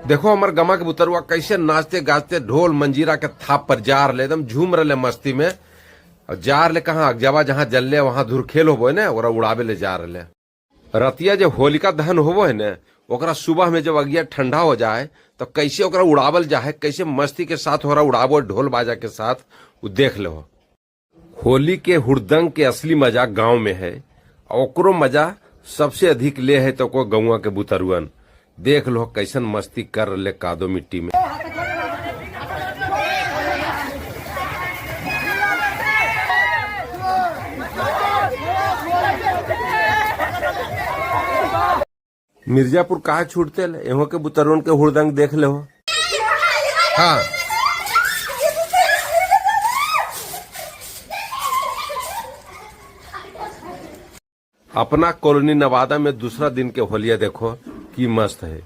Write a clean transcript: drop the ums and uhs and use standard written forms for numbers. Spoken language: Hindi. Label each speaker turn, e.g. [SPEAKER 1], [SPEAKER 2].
[SPEAKER 1] देखो हमार गमा के बुतरुआ कैसे नाचते गाजते ढोल मंजीरा के थाप पर जा रहे, एकदम झूम रहे मस्ती में। और जा रहे कहाँ, जवा जहाँ जल्ले वहां धुरखेल होबो है ना, ओरा उड़ावे ले जा रहे। रतिया जब होलिका दहन होबो है ना, ओकरा सुबह में जब अगिया ठंडा हो जाए तो कैसे ओकरा उड़ावल जाए, कैसे मस्ती के साथ ओकरा उड़ावो ढोल बाजा के साथ, वो देख लो। होली के हुड़दंग के असली मजा गांव में है, और ओकरो मजा सबसे अधिक ले है तो को गौवा के बुतरुअन। देख लो कैसन मस्ती कर रहे कादो मिट्टी में। मिर्जापुर कहा छूटते एहो के बुतरुअन के हुड़दंग देख ले हो। हाँ, अपना कॉलोनी नवादा में दूसरा दिन के होलिया देखो की मस्त है।